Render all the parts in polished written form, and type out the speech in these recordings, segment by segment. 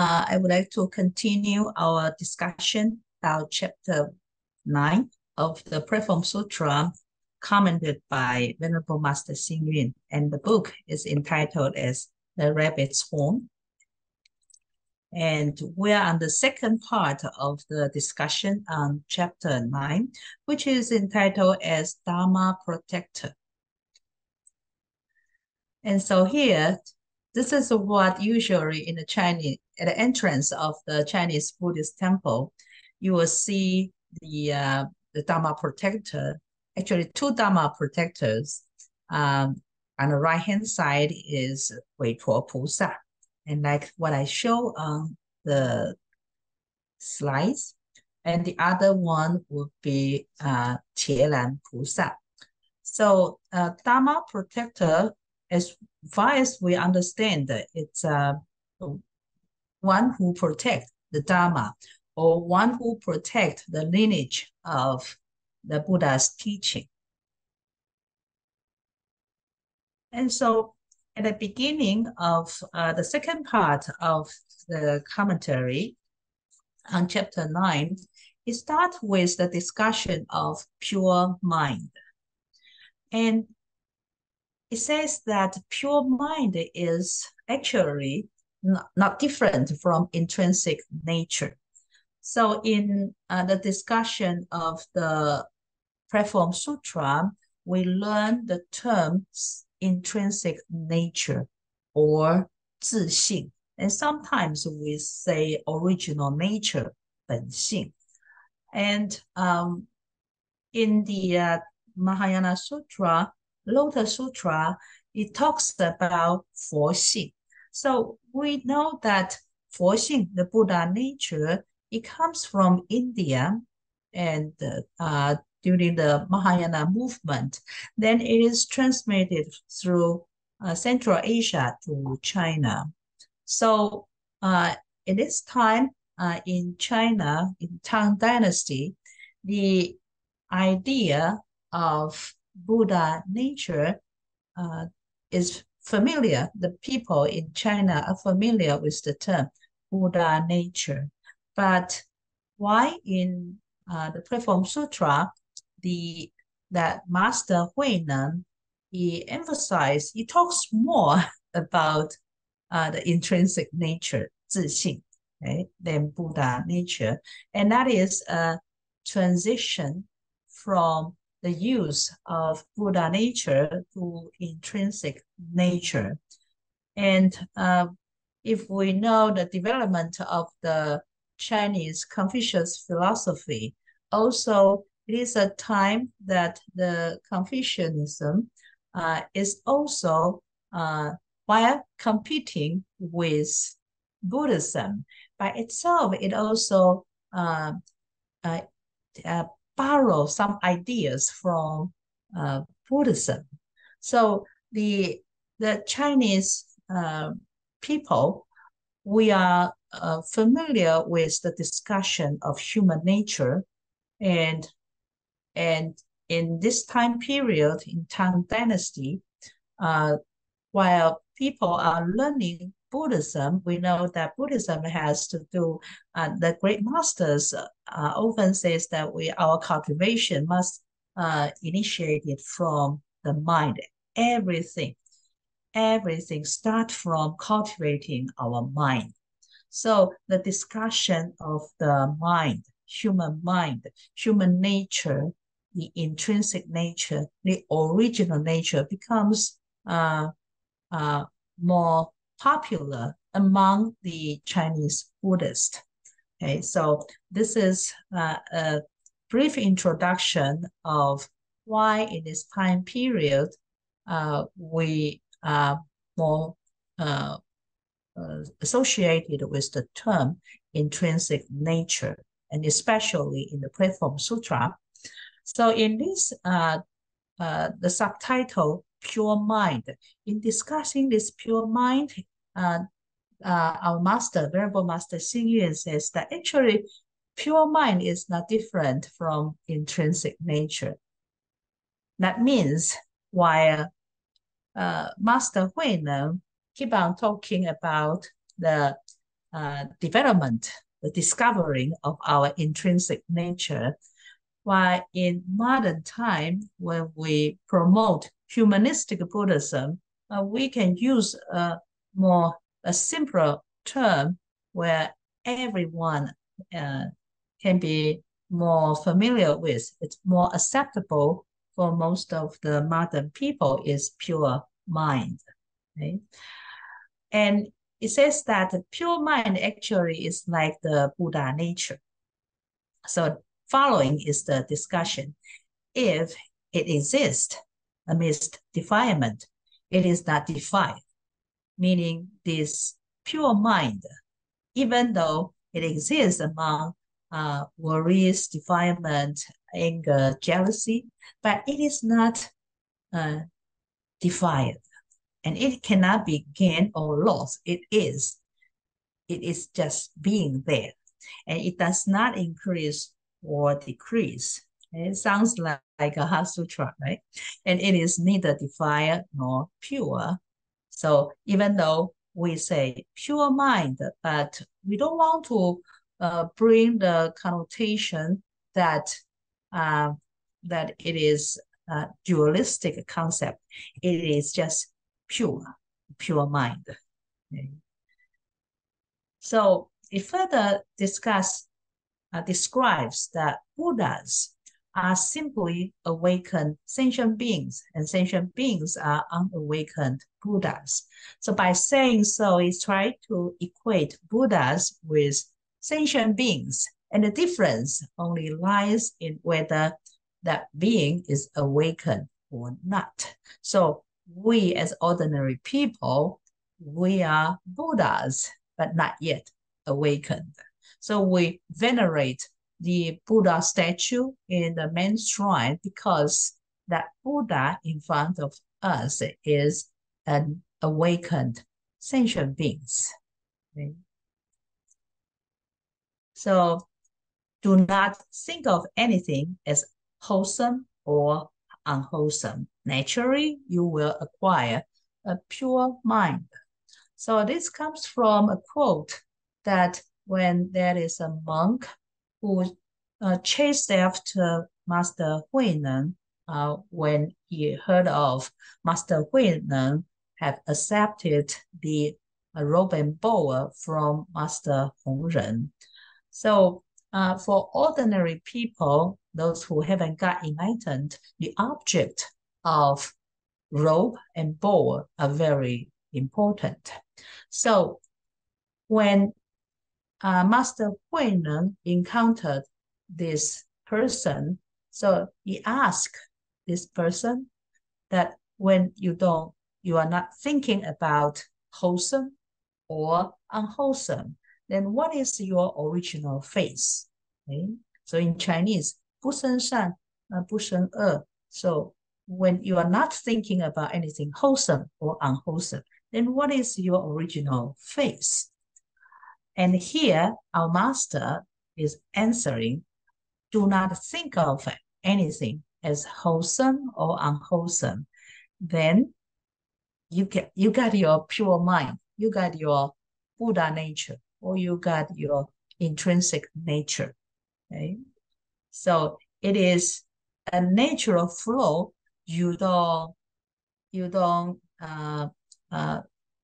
I would like to continue our discussion about chapter 9 of the Platform Sutra, commented by Venerable Master Xing Yun, and the book is entitled as The Rabbit's Horn. And we're on the second part of the discussion on chapter 9, which is entitled as Dharma Protector. And so here, this is what usually in the Chinese, at the entrance of the Chinese Buddhist temple, you will see the Dharma protector, actually two Dharma protectors. On the right-hand side is Wei Tuo Pusa. And like what I show on the slides, and the other one would be Qie Lan Pusa. So Dharma protector, as far as we understand, it's one who protects the Dharma, or one who protects the lineage of the Buddha's teaching. And so at the beginning of the second part of the commentary on chapter 9, it starts with the discussion of pure mind. And it says that pure mind is actually not different from intrinsic nature. So in the discussion of the Platform Sutra, we learn the terms intrinsic nature or 自性. And sometimes we say original nature, 本性. And in the Mahayana Sutra, Lotus Sutra, it talks about 佛性. So we know that 佛性, the Buddha nature, it comes from India, and during the Mahayana movement, then it is transmitted through Central Asia to China. So in this time in China, in Tang Dynasty, the idea of Buddha nature is familiar. The people in China are familiar with the term Buddha nature. But why in the Platform Sutra, that Master Huineng, he emphasized, he talks more about the intrinsic nature, 自性, okay, than Buddha nature. And that is a transition from the use of Buddha nature to intrinsic nature. And if we know the development of the Chinese Confucius philosophy, also it is a time that the Confucianism is also, while competing with Buddhism, by itself, it also borrow some ideas from Buddhism. So the Chinese people, we are familiar with the discussion of human nature, and in this time period in Tang Dynasty, while people are learning Buddhism, we know that Buddhism has to do, the great masters often says that our cultivation must initiate it from the mind. Everything starts from cultivating our mind. So the discussion of the mind, human nature, the intrinsic nature, the original nature becomes more popular among the Chinese Buddhists. Okay, so this is a brief introduction of why in this time period we are more associated with the term intrinsic nature, and especially in the Platform Sutra. So in this, the subtitle, Pure Mind, in discussing this pure mind, our master, Venerable Master Xing Yun, says that actually pure mind is not different from intrinsic nature. That means while Master Huineng keep on talking about the development, the discovering of our intrinsic nature. While in modern time, when we promote humanistic Buddhism, we can use a simpler term where everyone can be more familiar with. It's more acceptable for most of the modern people is pure mind. Okay? And it says that the pure mind actually is like the Buddha nature. So following is the discussion. If it exists amidst defilement, it is not defiled, meaning this pure mind, even though it exists among worries, defilement, anger, jealousy, but it is not defiled, and it cannot be gained or lost. It is just being there, and it does not increase or decrease. It sounds like a Sutra, right? And it is neither defiled nor pure. So even though we say pure mind, but we don't want to bring the connotation that that it is a dualistic concept. It is just pure mind. Okay. So it further describes that Buddhas are simply awakened sentient beings, and sentient beings are unawakened Buddhas. So by saying so, it's trying to equate Buddhas with sentient beings, and the difference only lies in whether that being is awakened or not. So we as ordinary people, we are Buddhas, but not yet awakened. So we venerate the Buddha statue in the main shrine because that Buddha in front of us is an awakened sentient beings. Okay. So do not think of anything as wholesome or unwholesome. Naturally, you will acquire a pure mind. So this comes from a quote that when there is a monk who chased after Master Huineng when he heard of Master Huineng have accepted the robe and bowl from Master Hongren. So for ordinary people, those who haven't got enlightened, the object of robe and bowl are very important. So when Master Huineng encountered this person, so he asked this person that when you are not thinking about wholesome or unwholesome, then what is your original face? Okay? So in Chinese, 不生善, 不生恶. So when you are not thinking about anything wholesome or unwholesome, then what is your original face? And here our master is answering, do not think of anything as wholesome or unwholesome. Then you got your pure mind, you got your Buddha nature, or you got your intrinsic nature. Okay? So it is a natural flow. You don't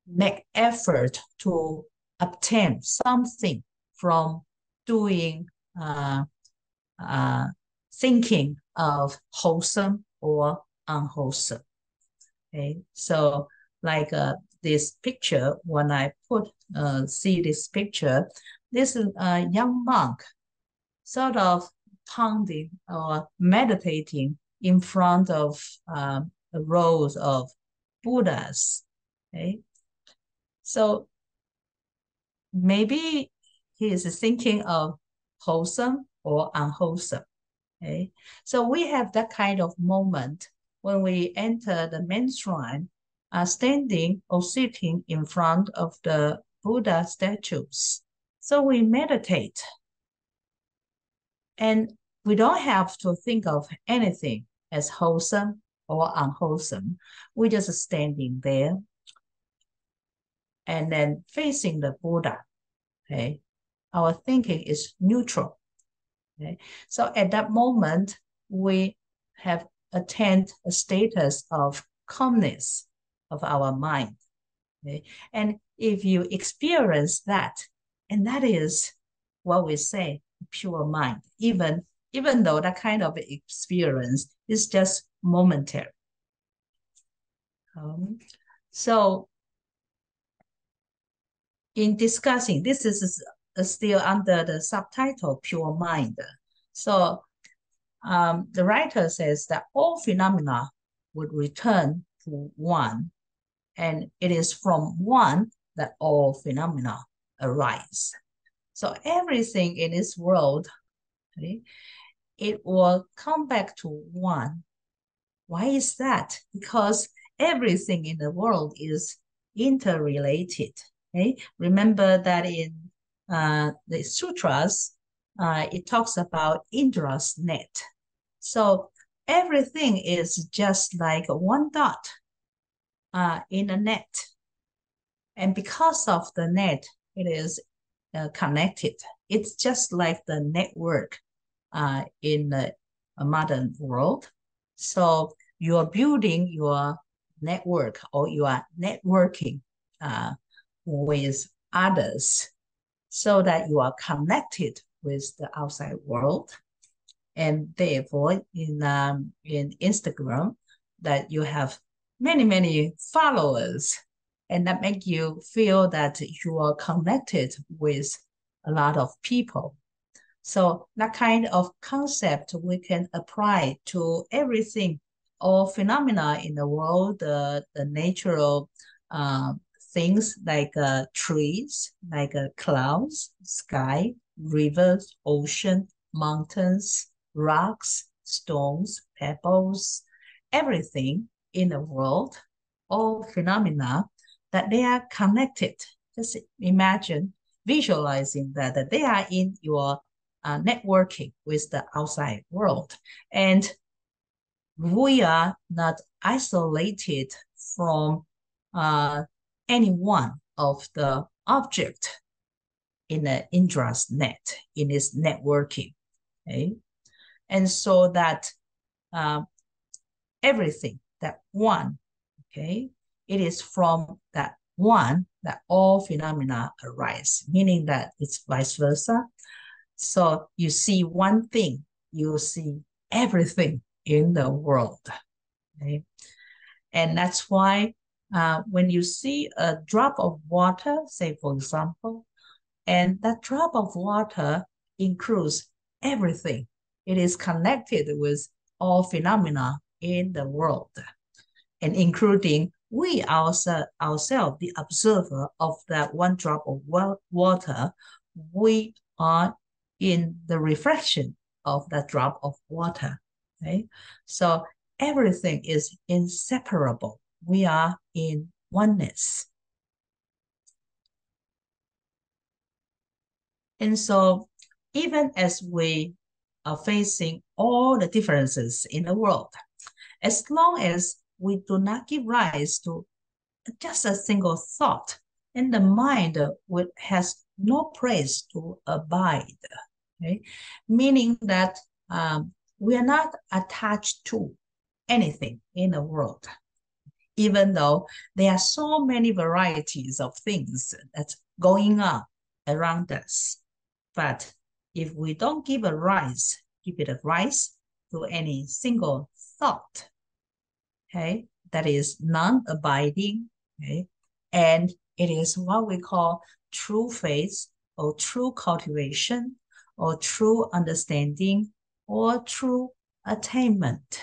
make effort to obtain something from doing thinking of wholesome or unwholesome. Okay, so like this picture, when I see this picture, this is a young monk sort of pondering or meditating in front of rows of Buddhas. Okay, so maybe he is thinking of wholesome or unwholesome. Okay, so we have that kind of moment when we enter the main shrine, standing or sitting in front of the Buddha statues. So we meditate, and we don't have to think of anything as wholesome or unwholesome. We're just standing there and then facing the Buddha. okay? Our thinking is neutral, okay? So at that moment, we have attained a status of calmness of our mind, okay? And if you experience that, and that is what we say, pure mind, even though that kind of experience is just momentary. So in discussing, this is still under the subtitle, Pure Mind. So the writer says that all phenomena would return to one, and it is from one that all phenomena arise. So everything in this world, okay, it will come back to one. Why is that? Because everything in the world is interrelated. Okay? Remember that in the sutras, it talks about Indra's net. So everything is just like one dot in a net. And because of the net, it is connected. It's just like the network in the modern world. So you're building your network, or you are networking with others so that you are connected with the outside world. And therefore, in Instagram, that you have many followers, and that make you feel that you are connected with a lot of people. So that kind of concept we can apply to everything, all phenomena in the world, the natural things like trees, like clouds, sky, rivers, ocean, mountains, rocks, stones, pebbles, everything in the world, all phenomena, that they are connected. Just imagine visualizing that they are in your networking with the outside world. And we are not isolated from any one of the object in the Indra's net, in its networking. Okay? And so that everything, that one, okay, it is from that one that all phenomena arise, meaning that it's vice versa. So you see one thing, you see everything in the world. Okay? And that's why when you see a drop of water, say for example, and that drop of water includes everything. It is connected with all phenomena in the world, and including we ourselves, the observer of that one drop of water, we are in the reflection of that drop of water. Okay? So everything is inseparable. We are in oneness. And so even as we are facing all the differences in the world, as long as we do not give rise to just a single thought, and the mind has no place to abide, okay? Meaning that we are not attached to anything in the world, even though there are so many varieties of things that's going on around us. But if we don't give it a rise to any single thought, okay, that is non-abiding, okay, and it is what we call true faith, or true cultivation, or true understanding, or true attainment.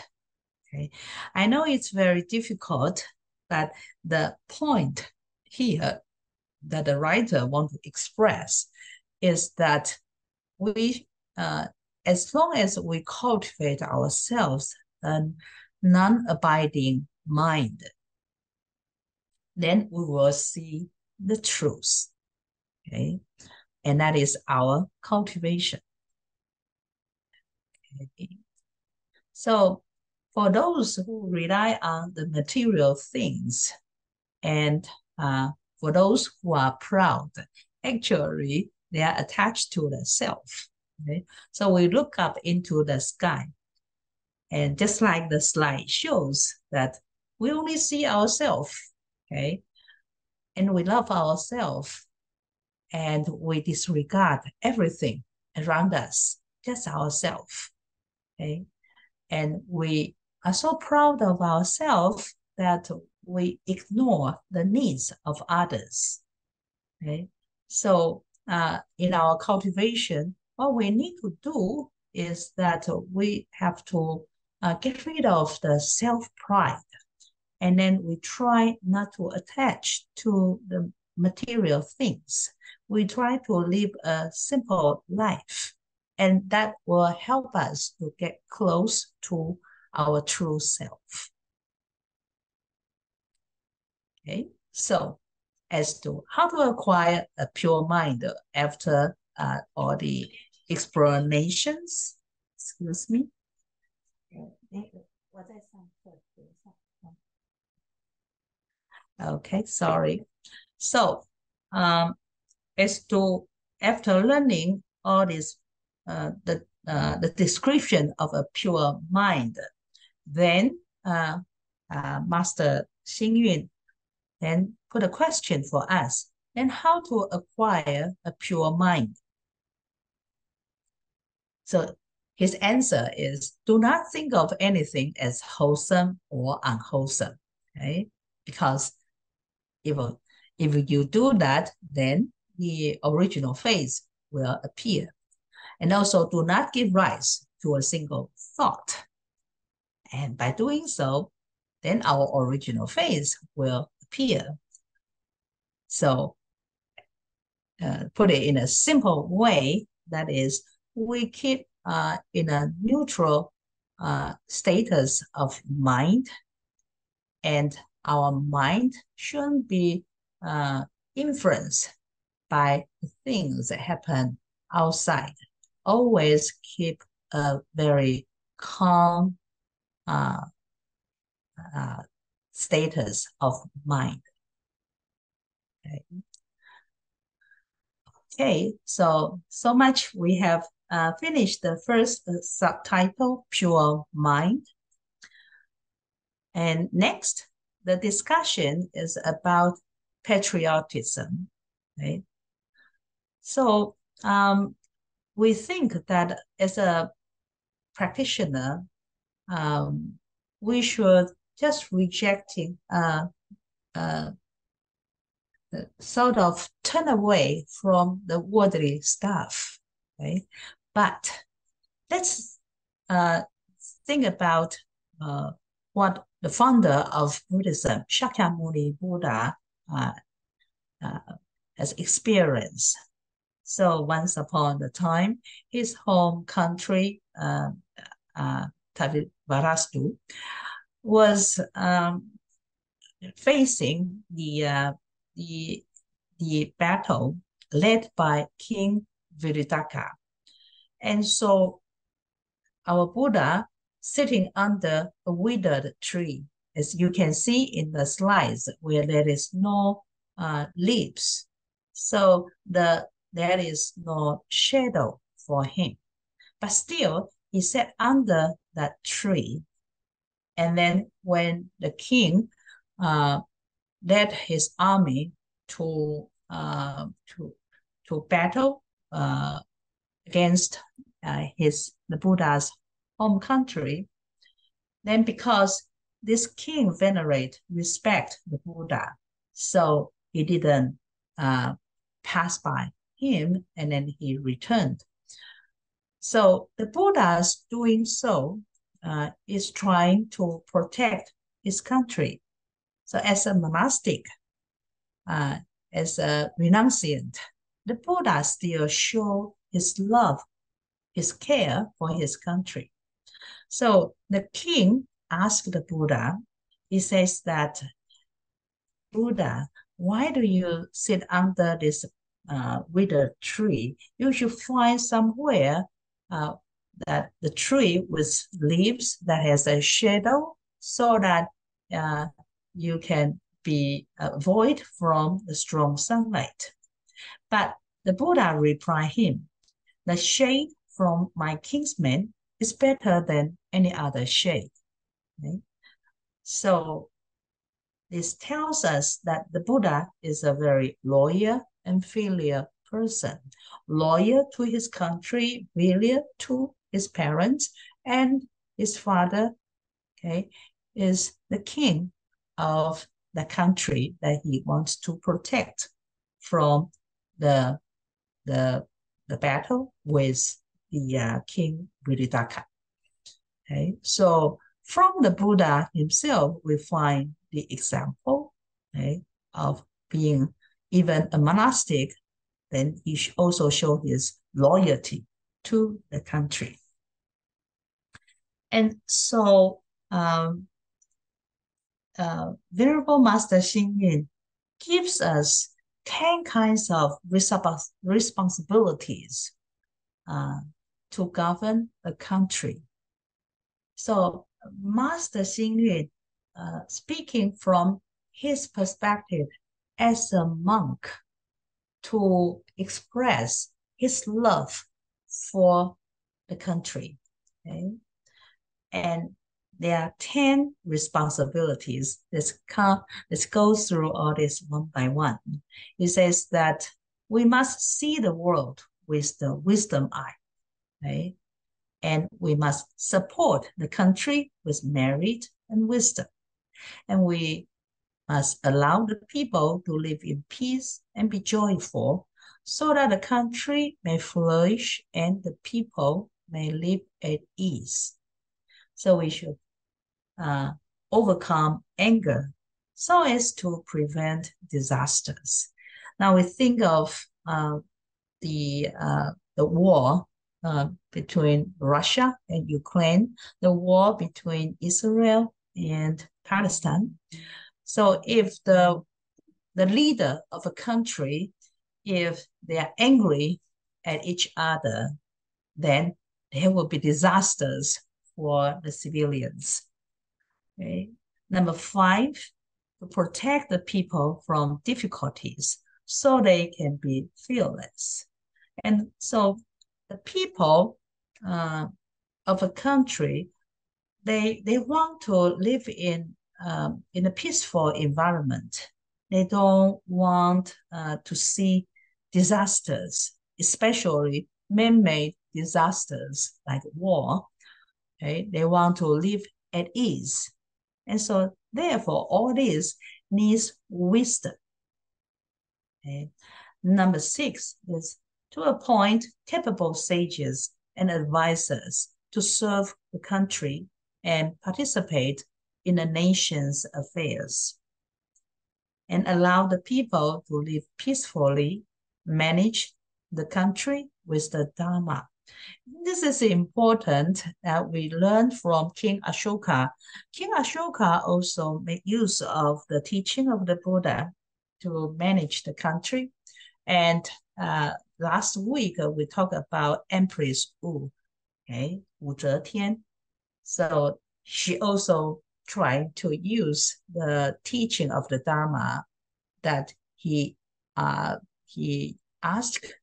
Okay, I know it's very difficult, but the point here that the writer wants to express is that we, as long as we cultivate ourselves a non-abiding mind, then we will see the truth. Okay, and that is our cultivation. Okay. So for those who rely on the material things, and for those who are proud, actually, they are attached to the self. Okay? So we look up into the sky, and just like the slide shows that we only see ourselves, okay? And we love ourselves, and we disregard everything around us, just ourselves, okay? And we are so proud of ourselves that we ignore the needs of others, okay? So in our cultivation, what we need to do is that we have to get rid of the self-pride, and then we try not to attach to the material things. We try to live a simple life, and that will help us to get close to our true self. Okay, so as to how to acquire a pure mind after all the explanations. Excuse me. Okay, sorry. So, as to after learning all this, the description of a pure mind, then Master Xingyun then put a question for us. Then how to acquire a pure mind? So his answer is, do not think of anything as wholesome or unwholesome, okay? Because if you do that, then the original face will appear. And also do not give rise to a single thought. And by doing so, then our original face will appear. So put it in a simple way, that is, we keep in a neutral status of mind, and our mind shouldn't be influenced by the things that happen outside. Always keep a very calm status of mind. Okay, so much we have finished the first subtitle, Pure Mind. And next, the discussion is about patriotism. Right? So we think that as a practitioner, we should just rejecting sort of turn away from the worldly stuff, right? But let's think about what the founder of Buddhism, Shakyamuni Buddha, has experienced. So once upon a time, his home country, Tavarastu, was facing the battle led by King Viridaka. And so our Buddha sitting under a withered tree, as you can see in the slides where there is no leaves. So there is no shadow for him. But still, he sat under that tree. And then when the king led his army to battle against the Buddha's home country, then because this king respect the Buddha, so he didn't pass by him, and then he returned. So the Buddha's doing so is trying to protect his country. So as a monastic, as a renunciant, the Buddha still show his love, his care for his country. So the king asked the Buddha, he says that, Buddha, why do you sit under this withered tree? You should find somewhere that the tree with leaves that has a shadow, so that you can be avoid from the strong sunlight. But the Buddha replied him, the shade from my kinsman is better than any other shade. Okay? So this tells us that the Buddha is a very loyal and filial person, loyal to his country, filial to his parents, and his father, okay, is the king of the country that he wants to protect from the battle with the King Viridaka. Okay, so from the Buddha himself, we find the example, okay, of being even a monastic. Then he also showed his loyalty to the country. And so Venerable Master Xing Yun gives us 10 kinds of responsibilities to govern a country. So Master Xing Yun, speaking from his perspective as a monk, to express his love for the country. Okay? And there are 10 responsibilities. Let's go through all this one by one. He says that we must see the world with the wisdom eye. Okay? And we must support the country with merit and wisdom. And we must allow the people to live in peace and be joyful so that the country may flourish and the people may live at ease. So we should overcome anger so as to prevent disasters. Now we think of the war between Russia and Ukraine, the war between Israel and Palestine. So if the leader of a country, if they are angry at each other, then there will be disasters for the civilians. Okay. Number 5, to protect the people from difficulties so they can be fearless. And so the people of a country, they want to live in a peaceful environment. They don't want to see disasters, especially man-made disasters like war. Okay? They want to live at ease. And so therefore, all this needs wisdom. Okay? Number 6 is to appoint capable sages and advisors to serve the country and participate in the nation's affairs, and allow the people to live peacefully, manage the country with the Dharma. This is important that we learn from King Ashoka. King Ashoka also made use of the teaching of the Buddha to manage the country. And last week, we talked about Empress Wu, okay, Wu Zetian. So she also tried to use the teaching of the Dharma that he asked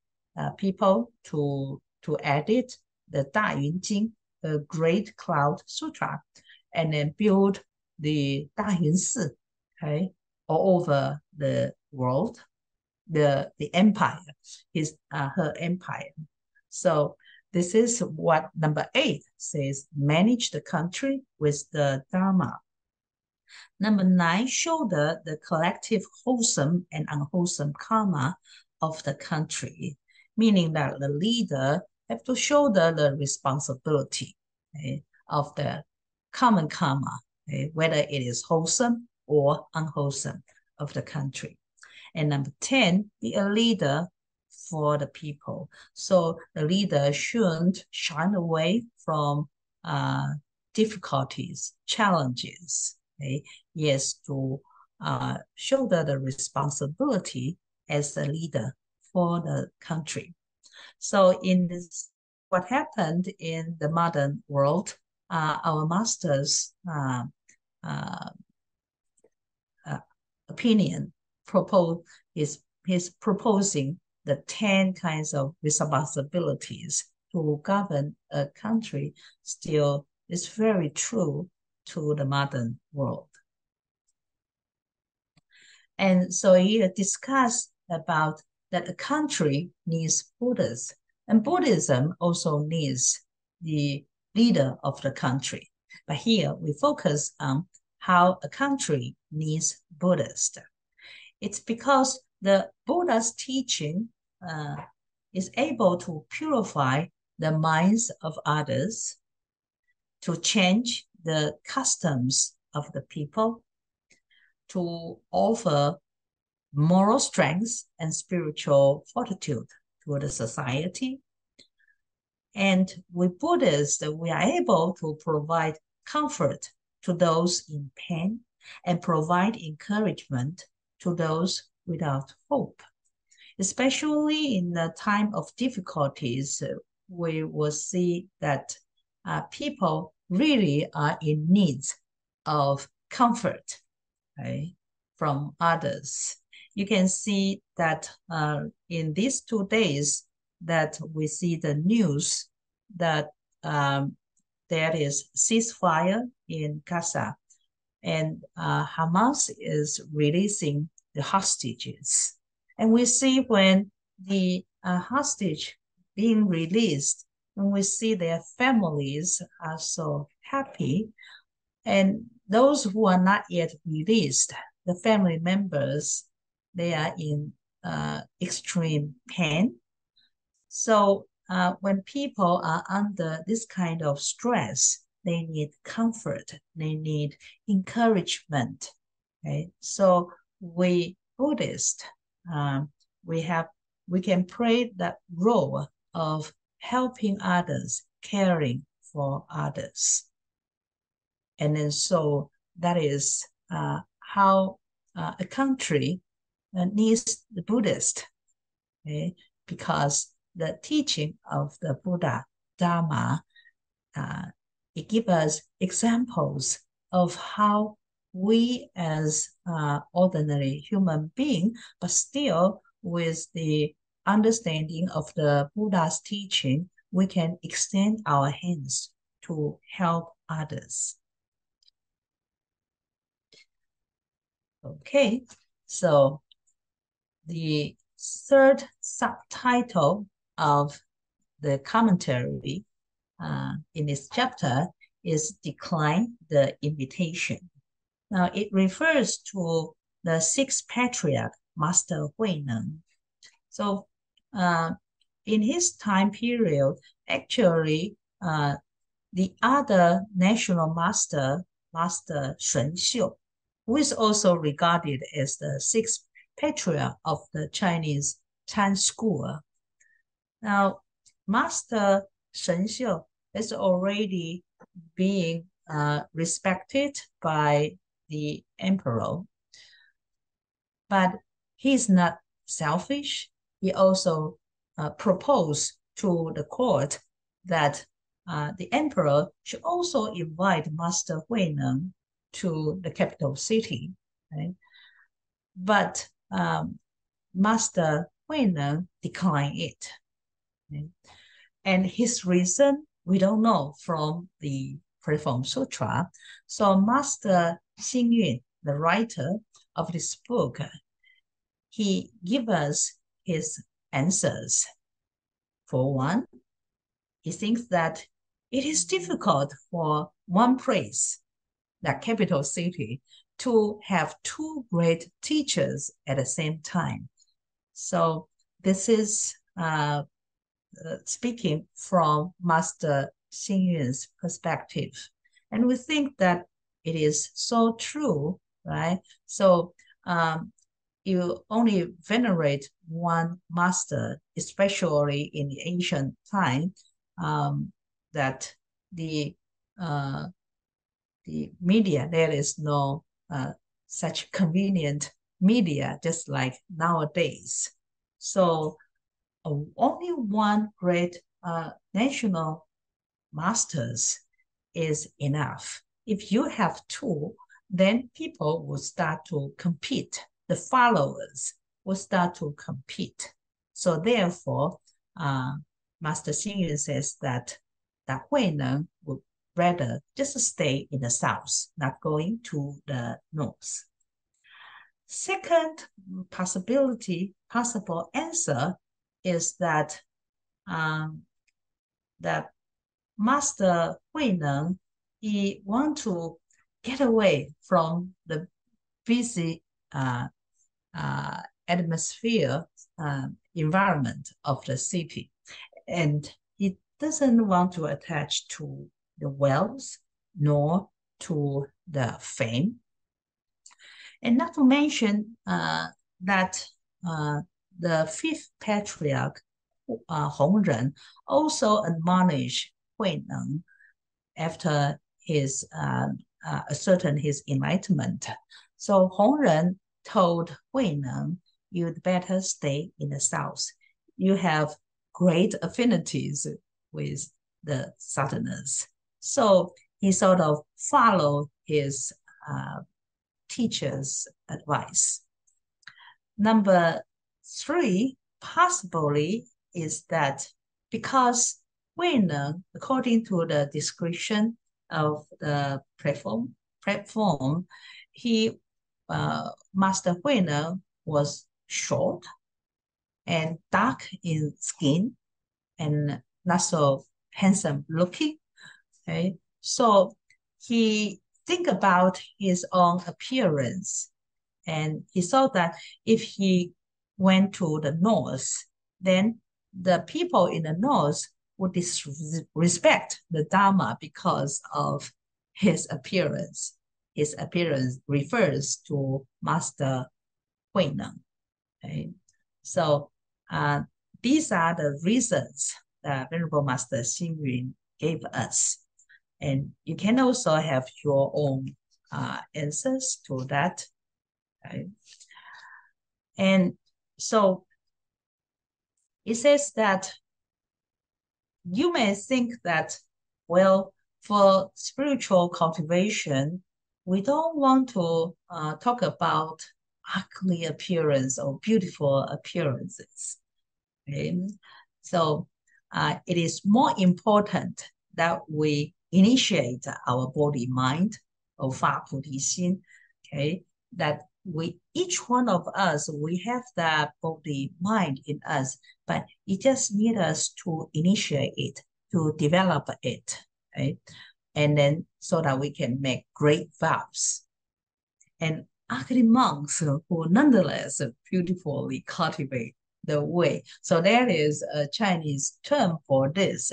people to edit the Da Yun Jing, the Great Cloud Sutra, and then build the Da Yun Si, okay, all over the world, the empire, her empire. So this is what number 8 says: manage the country with the Dharma. Number 9, shoulder the collective wholesome and unwholesome karma of the country, meaning that the leader have to shoulder the responsibility, okay, of the common karma, okay, whether it is wholesome or unwholesome of the country. And number 10, be a leader for the people. So the leader shouldn't shun away from difficulties, challenges. Okay? He has to shoulder the responsibility as a leader for the country. So in this, what happened in the modern world, our master's opinion is proposing the 10 kinds of responsibilities to govern a country still is very true to the modern world. And so he discussed about that a country needs Buddhists, and Buddhism also needs the leader of the country. But here we focus on how a country needs Buddhists. It's because the Buddha's teaching is able to purify the minds of others, to change the customs of the people, to offer moral strength and spiritual fortitude to the society. And with Buddhists, we are able to provide comfort to those in pain and provide encouragement to those without hope. Especially in the time of difficulties, we will see that people really are in need of comfort, right, from others. You can see that in these 2 days that we see the news that there is ceasefire in Gaza, and Hamas is releasing the hostages. And we see when the hostage being released, and we see their families are so happy. And those who are not yet released, the family members, they are in extreme pain. So when people are under this kind of stress, they need comfort, they need encouragement. Okay? So we Buddhists, we can play that role of helping others, caring for others. And then so that is how a country needs the Buddhist, okay? Because the teaching of the Buddha Dharma, it gives us examples of how we as ordinary human beings, but still with the understanding of the Buddha's teaching, we can extend our hands to help others. Okay, so the third subtitle of the commentary in this chapter is Decline the Invitation. Now, it refers to the sixth patriarch, Master Huineng. So, in his time period, actually, the other national master, Master Shenxiu, who is also regarded as the sixth patriarch of the Chinese Chan school. Now, Master Shenxiu is already being respected by the emperor, but he's not selfish. He also proposed to the court that the emperor should also invite Master Huineng to the capital city. Right? But Master Huineng declined it. Okay? And his reason, we don't know from the Sutra. So Master Xingyun, the writer of this book, he gives us his answers. For one, he thinks that it is difficult for one place, the capital city, to have two great teachers at the same time. So this is speaking from Master Xingyun's perspective. And we think that it is so true, right? So you only venerate one master, especially in the ancient time, that the media, there is no such convenient media, just like nowadays. So only one great national masters is enough. If you have two, then people will start to compete. The followers will start to compete. So therefore, Master Xing says that Huineng would rather just stay in the south, not going to the north. Second possible answer is that that Master Huineng, he want to get away from the busy atmosphere environment of the city, and he doesn't want to attach to the wealth nor to the fame. And not to mention that the fifth patriarch, Hongren, also admonished Huineng after his ascertain his enlightenment. So Hongren told Huineng, you'd better stay in the south. You have great affinities with the southerners. So he sort of followed his teacher's advice. Number 3, possibly, is that because Huineng, according to the description of the platform, Master Huineng was short and dark in skin and not so handsome looking. Okay, so he think about his own appearance, and he saw that if he went to the north, then the people in the north would disrespect the Dharma because of his appearance. His appearance refers to Master Huineng. Okay? So these are the reasons that Venerable Master Xing Yun gave us. And you can also have your own answers to that. Right? And so it says that you may think that, well, for spiritual cultivation, we don't want to talk about ugly appearance or beautiful appearances. Okay? So it is more important that we initiate our body mind or Fa Pu Xin, okay? That each one of us, we have that body mind in us, but it just needs us to initiate it, to develop it, right? And then so that we can make great vows. And ugly monks who nonetheless beautifully cultivate the way. So there is a Chinese term for this,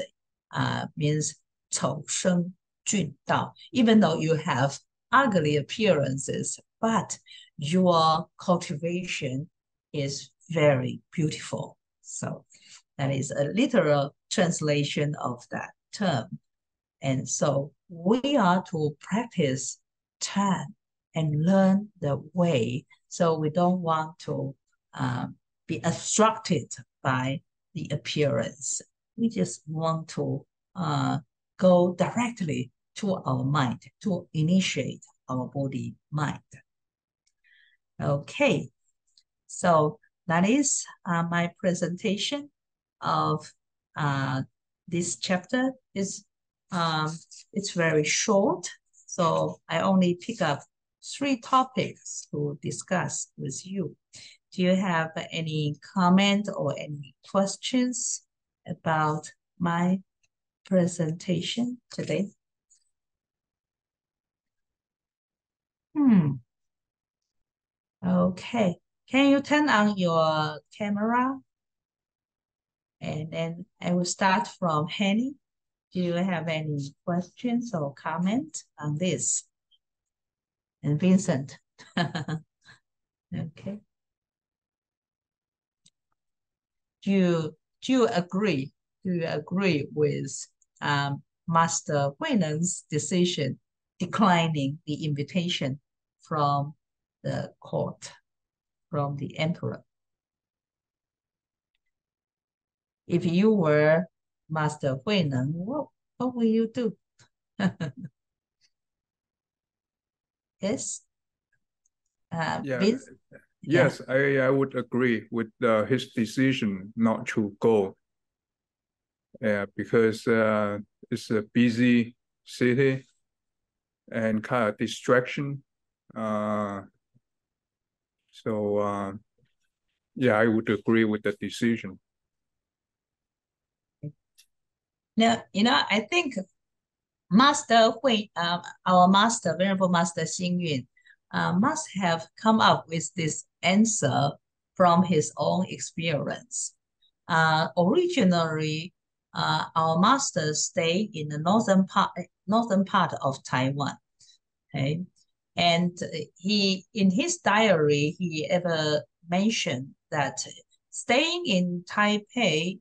means 丑生俊道. Even though you have ugly appearances, but your cultivation is very beautiful. So that is a literal translation of that term. And so we are to practice Chan and learn the way. So we don't want to be obstructed by the appearance. We just want to go directly to our mind, to initiate our body mind. Okay, so that is my presentation of this chapter. It's very short, so I only pick up 3 topics to discuss with you. Do you have any comment or any questions about my presentation today? Okay, can you turn on your camera? And then I will start from Henny. Do you have any questions or comments on this? And Vincent. Okay. Do you agree? Do you agree with Master Huineng's decision declining the invitation from the court, from the emperor? If you were Master Huineng, what will you do? Yes. Yeah, Vince? Yes, I would agree with his decision not to go. Yeah, because it's a busy city and kind of distraction. Uh, so yeah, I would agree with the decision. Now, I think Master Hui, our master, Venerable Master Xing Yun, must have come up with this answer from his own experience. Originally, our master stayed in the northern part of Taiwan. Okay, and in his diary, he ever mentioned that staying in Taipei,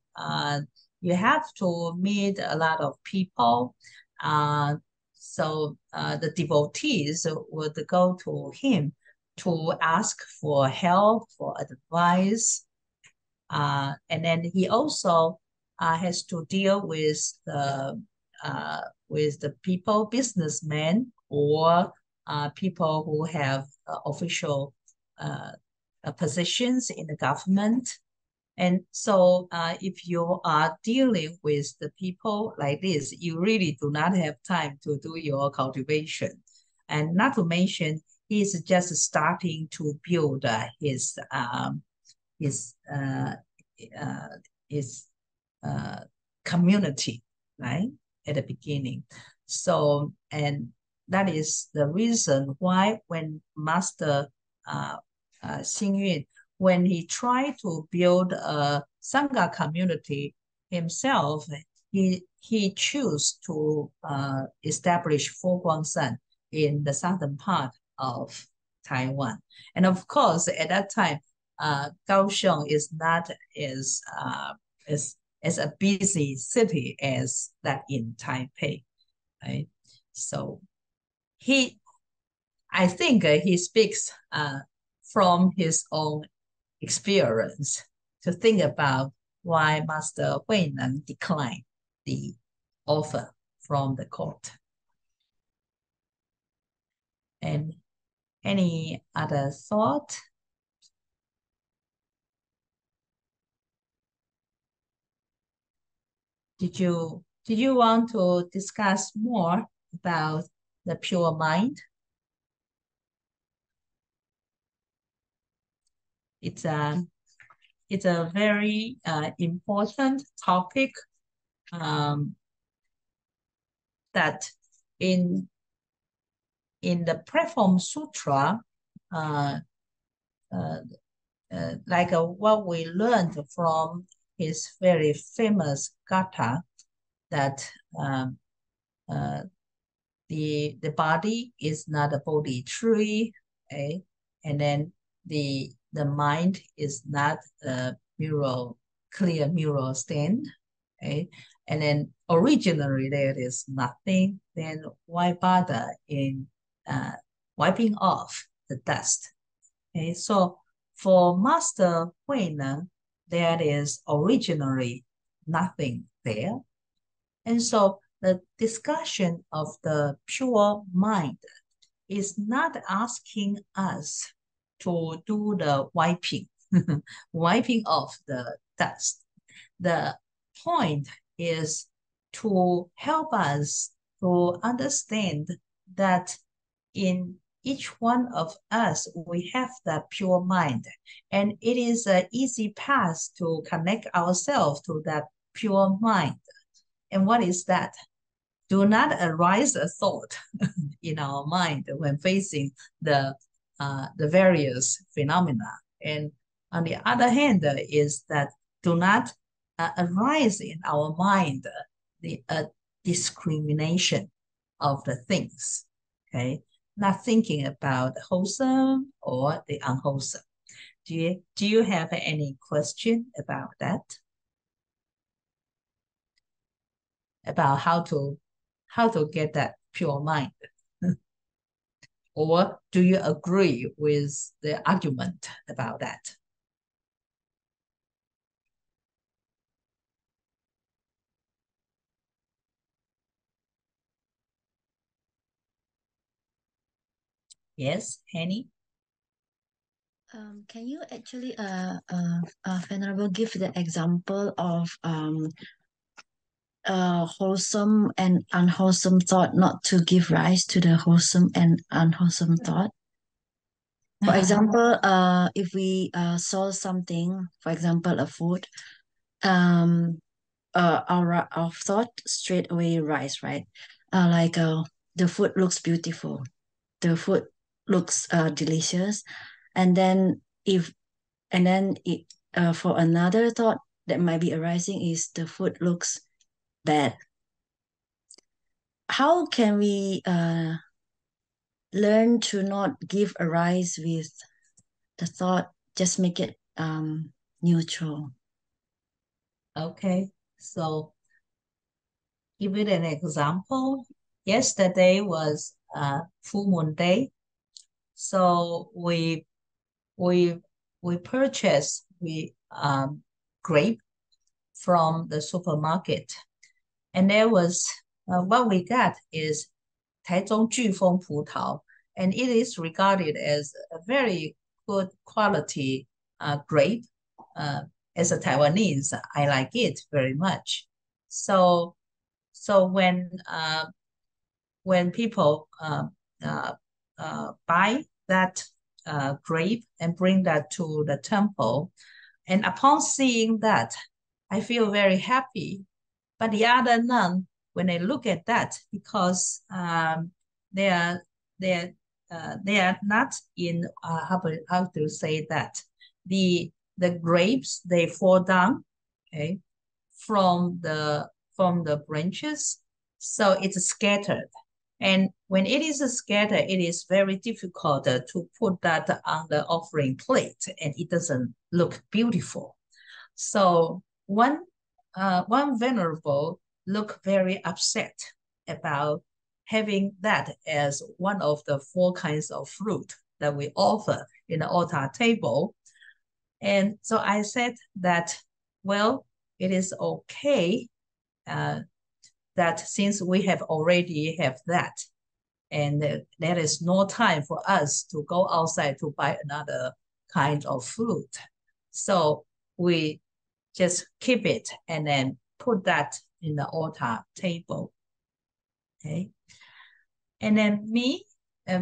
you have to meet a lot of people. Uh, so the devotees would go to him to ask for help, for advice. And then he also has to deal with the people, businessmen, or people who have official uh, positions in the government. And so if you are dealing with the people like this, you really do not have time to do your cultivation. And not to mention, he's just starting to build his uh, uh, his uh, community, right, at the beginning. So, and that is the reason why when Master Xing Yun, when he tried to build a Sangha community himself, he chose to establish FoGuangHuB in the southern part of Taiwan. And of course, at that time, Kaohsiung is not as a busy city as that in Taipei, right? So he, I think he speaks from his own experience to think about why Master Huinan declined the offer from the court. And any other thought? Did you want to discuss more about the pure mind? It's a it's a very important topic that in the Platform Sutra, uh, uh, like what we learned from his very famous gatha, that um, uh, the body is not a Bodhi tree, okay? And then the mind is not a clear mirror stand, okay? And then originally there is nothing, then why bother in uh, wiping off the dust? Okay, so for Master Huinan, there is originally nothing there. And so the discussion of the pure mind is not asking us to do the wiping, wiping off the dust. The point is to help us to understand that in each one of us, we have that pure mind. And it is an easy path to connect ourselves to that pure mind. And what is that? Do not arise a thought in our mind when facing the various phenomena. And on the other hand, is that do not arise in our mind the discrimination of the things. Okay, not thinking about wholesome or the unwholesome. Do you have any question about that? About how to get that pure mind? Or do you agree with the argument about that? Yes, Henny? Can you actually, Venerable, give the example of wholesome and unwholesome thought, not to give rise to the wholesome and unwholesome thought? For example, if we saw something, for example, a food, our thought straight away rise, right? Like the food looks beautiful, the food looks delicious, and then if and then it for another thought that might be arising is the food looks bad. How can we learn to not give arise with the thought, just make it neutral? Okay, so give it an example. Yesterday was full moon day, so we purchased grape from the supermarket, and there was what we got is 台中巨峰葡萄, and it is regarded as a very good quality grape. As a Taiwanese, I like it very much. So when people buy that grape and bring that to the temple, and upon seeing that, I feel very happy. But the other nun, when they look at that, because they are they are not in how to say that, the grapes, they fall down, okay, from the branches, so it's scattered. And when it is scattered, it is very difficult to put that on the offering plate, and it doesn't look beautiful. So one venerable looked very upset about having that as one of the 4 kinds of fruit that we offer in the altar table. And so I said that, well, it is okay that since we have already have that, and there is no time for us to go outside to buy another kind of fruit. So we just keep it and then put that in the altar table. Okay. And then me,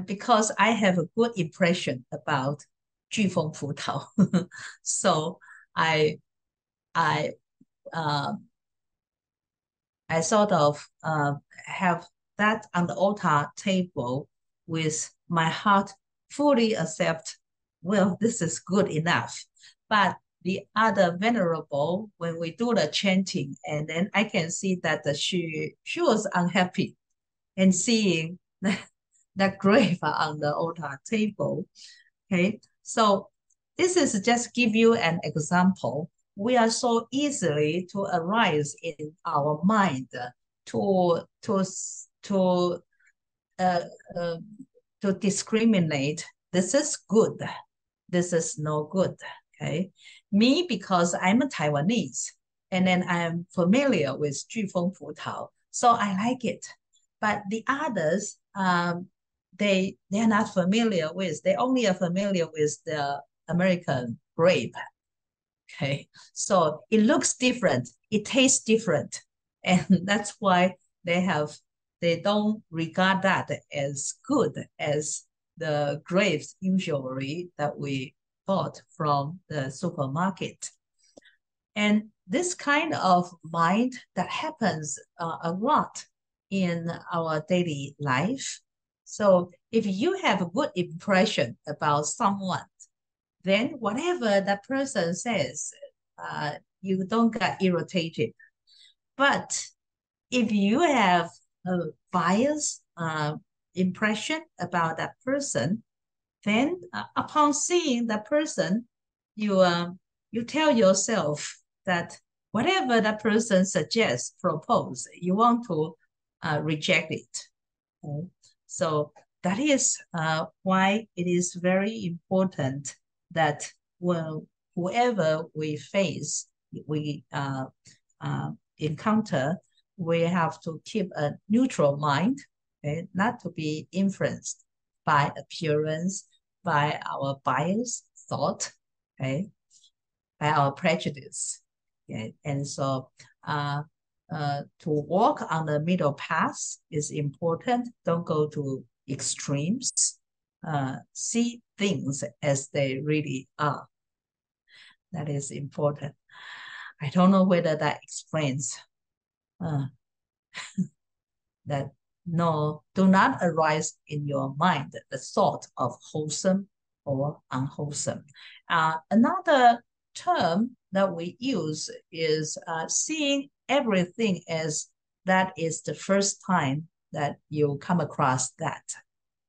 because I have a good impression about 巨峰葡萄, so I sort of have that on the altar table with my heart fully accept, well, this is good enough. But the other venerable, when we do the chanting, and then I can see that she was unhappy and seeing that grave on the altar table. Okay, so this is just give you an example. We are so easily to arise in our mind to discriminate. This is good. This is no good. Okay, me, because I'm a Taiwanese, and then I'm familiar with 巨峰葡萄, so I like it. But the others, they're not familiar with. They only are familiar with the American grape. Okay, so it looks different, it tastes different, and that's why they don't regard that as good as the grapes usually that we bought from the supermarket. And this kind of mind that happens a lot in our daily life. So if you have a good impression about someone, then whatever that person says, you don't get irritated. But if you have a biased impression about that person, then upon seeing that person, you tell yourself that whatever that person suggests, propose, you want to reject it. Okay? So that is why it is very important that whoever we face, we encounter, we have to keep a neutral mind, okay? Not to be influenced by appearance, by our bias, thought, okay, by our prejudice. Okay? And so to walk on the middle path is important. Don't go to extremes. See things as they really are. That is important. I don't know whether that explains that. No, do not arise in your mind the thought of wholesome or unwholesome. Another term that we use is seeing everything as that is the first time that you come across that.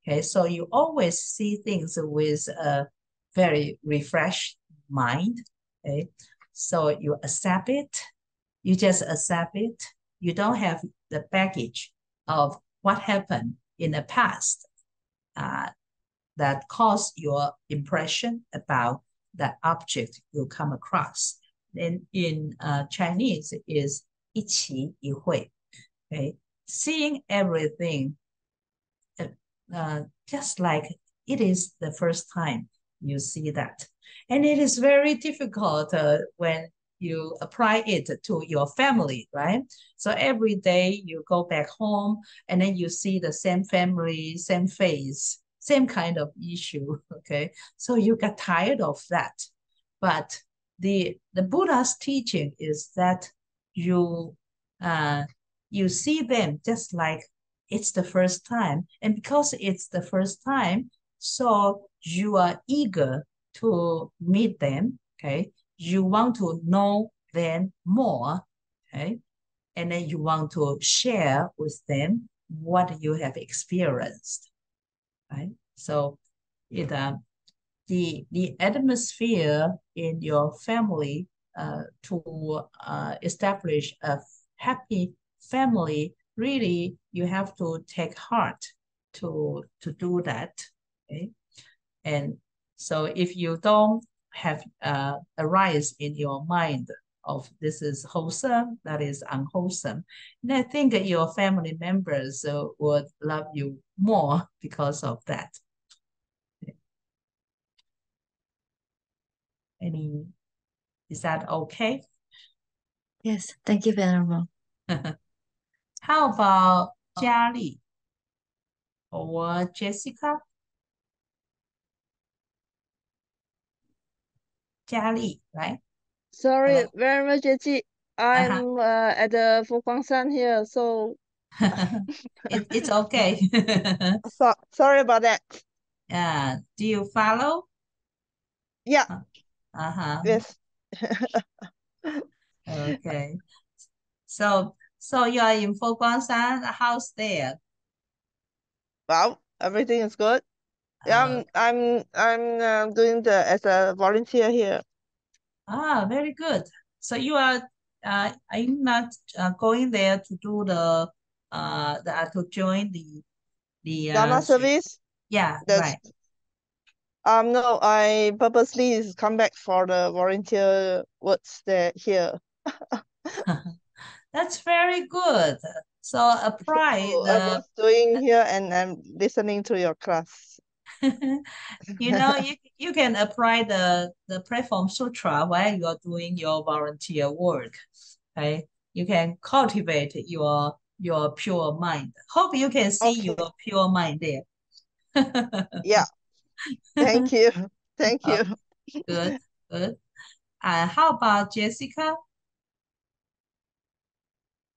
Okay, so you always see things with a very refreshed mind. Okay, so you accept it. You just accept it. You don't have the baggage of what happened in the past that caused your impression about that object you come across. And in Chinese is 一期一会, okay? Seeing everything just like it is the first time you see that. And it is very difficult when you apply it to your family, right? So every day you go back home and then you see the same family, same face, same kind of issue, okay? So you get tired of that. But the Buddha's teaching is that you see them just like it's the first time. And because it's the first time, so you are eager to meet them, okay? You want to know them more, okay? And then you want to share with them what you have experienced, right? So it the atmosphere in your family to establish a happy family, really you have to take heart to do that, okay? And so if you don't have arise in your mind of this is wholesome, that is unwholesome, and I think that your family members would love you more because of that. Is that okay? Yes, thank you, Venerable. How about Jiali or Jessica? Jiali, right? Sorry, Hello. very much, Jie. I'm at the FoGuangHuB here, so It's okay. sorry about that. Do you follow? Yeah, yes. Okay. So you are in FoGuangHuB, how's there? Well, everything is good. Yeah, I'm doing as a volunteer here. Very good. So you are you not going there to do to join the Dana service? yeah, That's right. no, I purposely come back for the volunteer works there here. That's very good. So apply So I was doing here and I'm listening to your class. you can apply the platform Sutra while you are doing your volunteer work. Okay, you can cultivate your pure mind. Hope you can see Okay. your pure mind there. Yeah. Thank you. Thank you. Good, good. How about Jessica?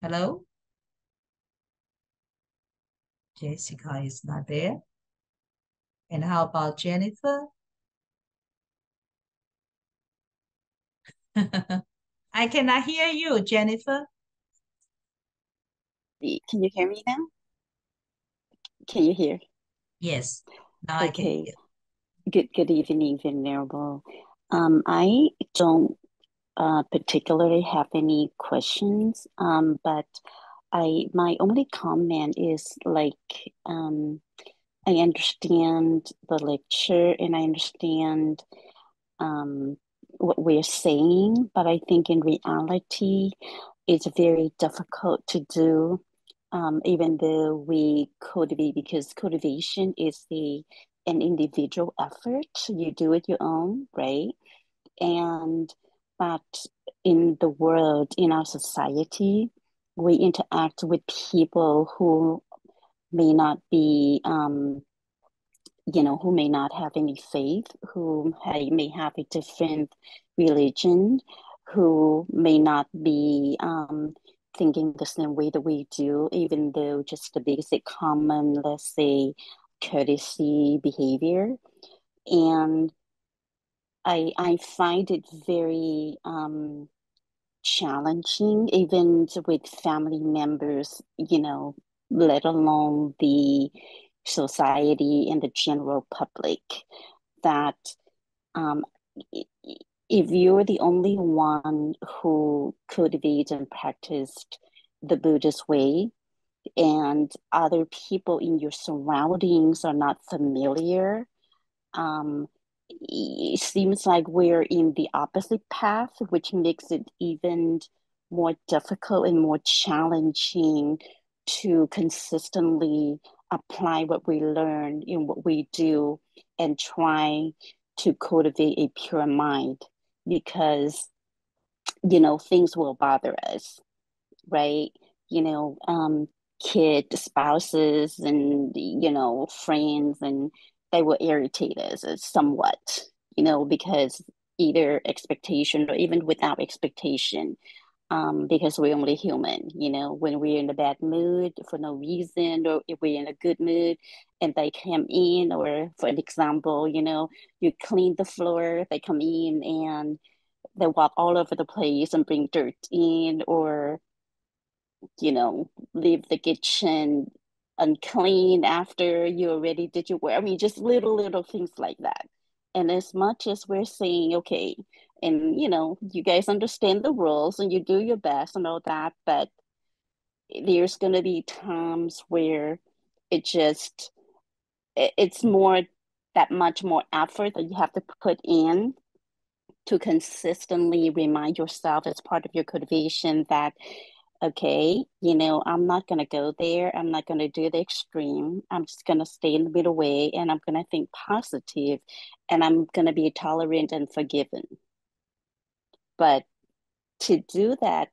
Hello? Jessica is not there. And how about Jennifer? I cannot hear you, Jennifer. Can you hear me now? Can you hear? Yes, now I can hear. Good evening, Venerable. I don't particularly have any questions, but my only comment is like I understand the lecture and I understand what we're saying, but I think in reality it's very difficult to do, even though we cultivate, because cultivation is the an individual effort. You do it your own, right? But in the world, in our society, we interact with people who may not be, who may not have any faith, who may have a different religion, who may not be thinking the same way that we do, even though just the basic common, let's say, courtesy behavior. And I find it very challenging, even with family members, let alone the society and the general public, that if you're the only one who cultivates and practiced the Buddhist way, and other people in your surroundings are not familiar, it seems like we're in the opposite path, which makes it even more difficult and more challenging to consistently apply what we learn in what we do and try to cultivate a pure mind, because things will bother us, right? Kids, spouses, and friends, and they will irritate us somewhat, because either expectation or even without expectation, because we're only human, when we're in a bad mood for no reason, or if we're in a good mood and they come in, or for an example, you clean the floor, they come in and they walk all over the place and bring dirt in, or leave the kitchen unclean after you already did your work. I mean, just little things like that. And as much as we're saying, okay, and you guys understand the rules and you do your best and all that, but there's going to be times where it's more, that much more effort that you have to put in to consistently remind yourself as part of your cultivation that, okay, I'm not going to go there. I'm not going to do the extreme. I'm just going to stay in the middle way, and I'm going to think positive, and I'm going to be tolerant and forgiving. But to do that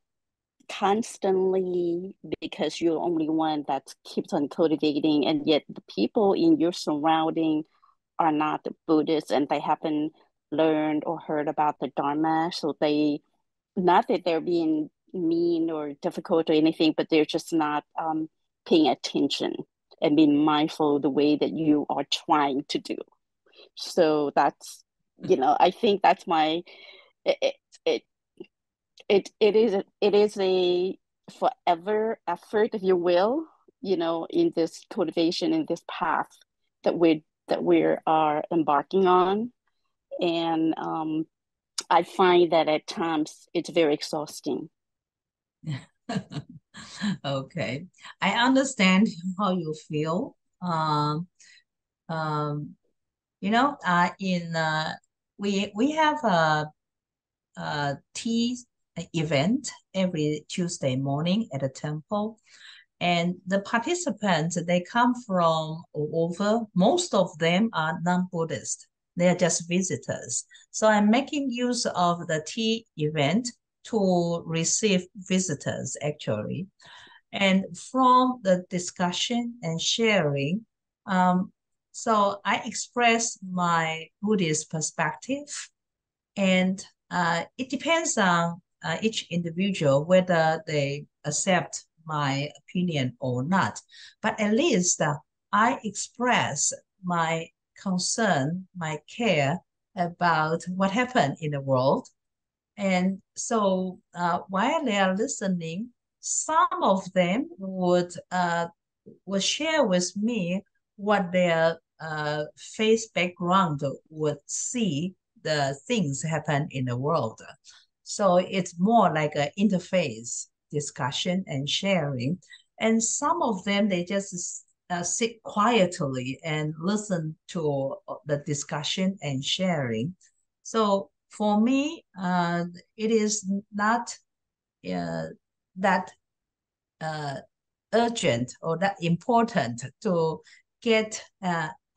constantly, because you're only one that keeps on cultivating, and yet the people in your surrounding are not Buddhists and they haven't learned or heard about the Dharma, so they, not that they're being mean or difficult or anything, but they're just not paying attention and being mindful of the way that you are trying to do. So that's, I think that's my, it is a forever effort, if you will, in this cultivation, in this path that we are embarking on. And I find that at times it's very exhausting. Okay, I understand how you feel. Um, we have a tea event every Tuesday morning at the temple, and the participants, they come from all over. Most of them are non-Buddhist. They are just visitors. So I'm making use of the tea event to receive visitors, actually. And from the discussion and sharing, so I express my Buddhist perspective, and it depends on each individual whether they accept my opinion or not. But at least I express my concern, my care about what happened in the world. And so while they are listening, some of them would share with me what their faith background would see the things happen in the world. So it's more like an interface discussion and sharing. And some of them, they just sit quietly and listen to the discussion and sharing. So for me, it is not that urgent or that important to get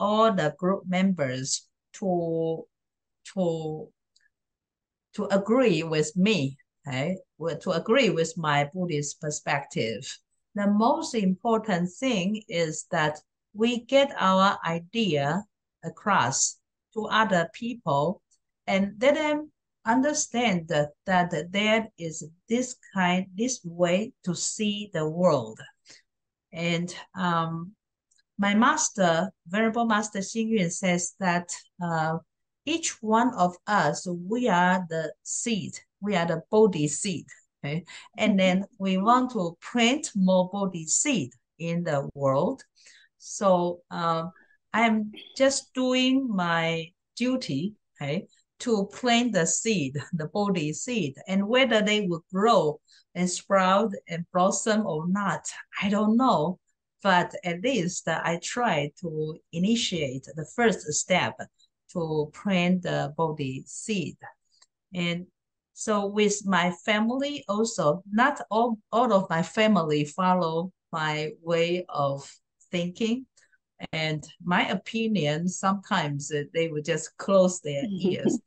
all the group members to agree with me, okay? To agree with my Buddhist perspective. The most important thing is that we get our idea across to other people and let them understand that there is this way to see the world. And my master, Venerable Master Xing Yun, says that each one of us, we are the seed, we are the Bodhi seed. Okay? And then we want to plant more Bodhi seed in the world. So I'm just doing my duty, okay, to plant the seed, the Bodhi seed, and whether they will grow and sprout and blossom or not, I don't know. But at least I try to initiate the first step to plant the Bodhi seed. And so with my family also, not all of my family follow my way of thinking. And my opinion, sometimes they will just close their ears.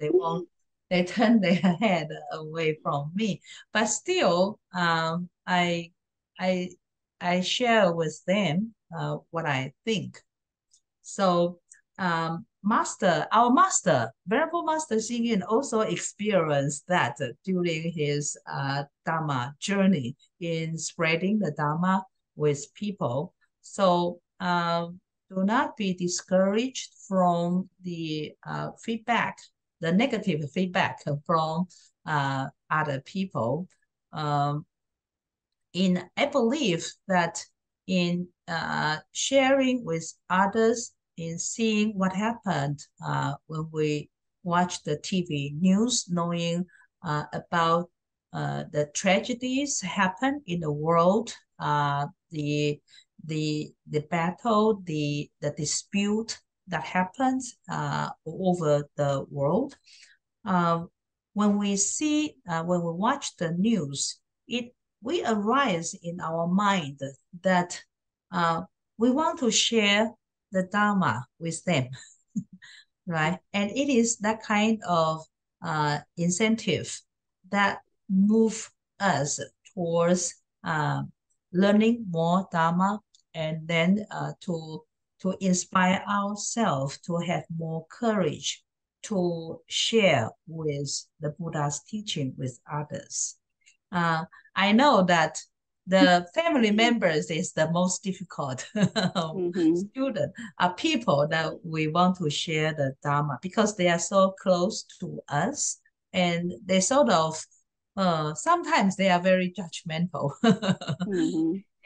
They turn their head away from me. But still, I share with them what I think. So our master, Venerable Master Xing Yun also experienced that during his Dharma journey in spreading the Dharma with people. So do not be discouraged from the feedback, the negative feedback from other people. I believe that in sharing with others, in seeing what happened when we watch the TV news, knowing about the tragedies happen in the world, the battle, the dispute that happens over the world. When we watch the news, we arise in our mind that we want to share the Dharma with them, right? And it is that kind of incentive that move us towards learning more Dharma, and then to inspire ourselves to have more courage to share with the Buddha's teaching with others. I know that the family members is the most difficult student, are people that we want to share the Dharma because they are so close to us, and they sort of sometimes they are very judgmental.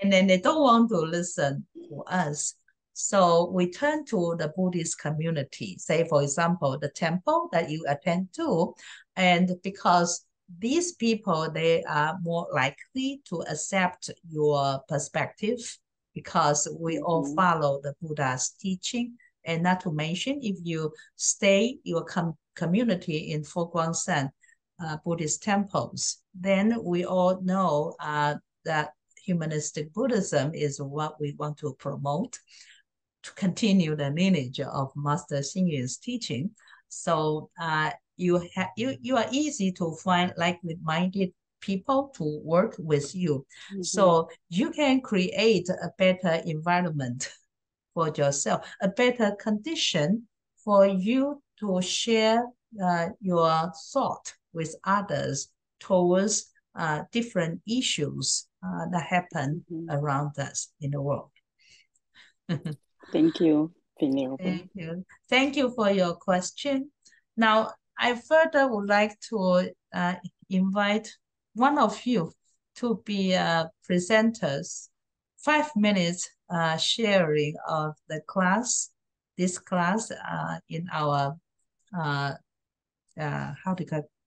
And then they don't want to listen to us. So we turn to the Buddhist community, say, for example, the temple that you attend to, and because these people, they are more likely to accept your perspective because we all follow the Buddha's teaching. And not to mention, if you stay your community in FoGuangHuB Buddhist temples, then we all know that humanistic Buddhism is what we want to promote to continue the lineage of Master Xing Yun's teaching. So you are easy to find like-minded people to work with you. So you can create a better environment for yourself, a better condition for you to share your thought with others towards different issues that happen around us in the world. Thank you, Venerable. Thank you. Thank you for your question. Now, I further would like to invite one of you to be presenters, 5 minutes sharing of the class, this class in our,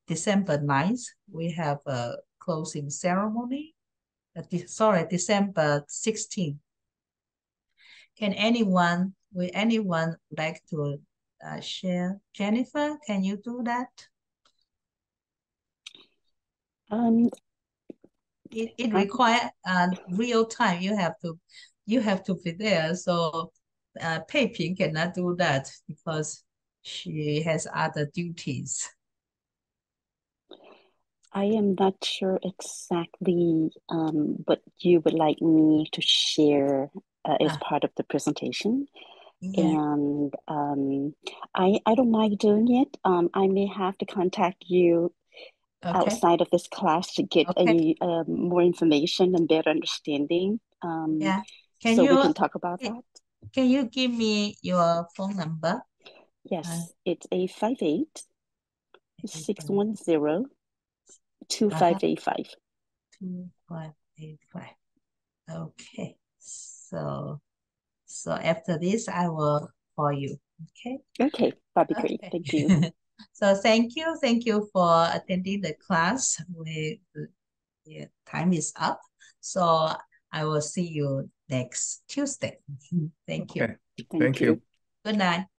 December 9th, we have a closing ceremony. December 16th. Can anyone like to share? Jennifer, can you do that? It requires real time. You have to be there. So Pei Ping cannot do that because she has other duties. I am not sure exactly what you would like me to share as part of the presentation. Yeah. And I don't mind doing it. I may have to contact you outside of this class to get more information and better understanding. Yeah. So we can talk about that. Can you give me your phone number? Yes, it's 858-610-2585. 2585. Okay. So after this, I will call you. Okay. Okay, that'd be great. Thank you. So thank you for attending the class. Time is up. So I will see you next Tuesday. Thank you. Okay. Thank you. Good night.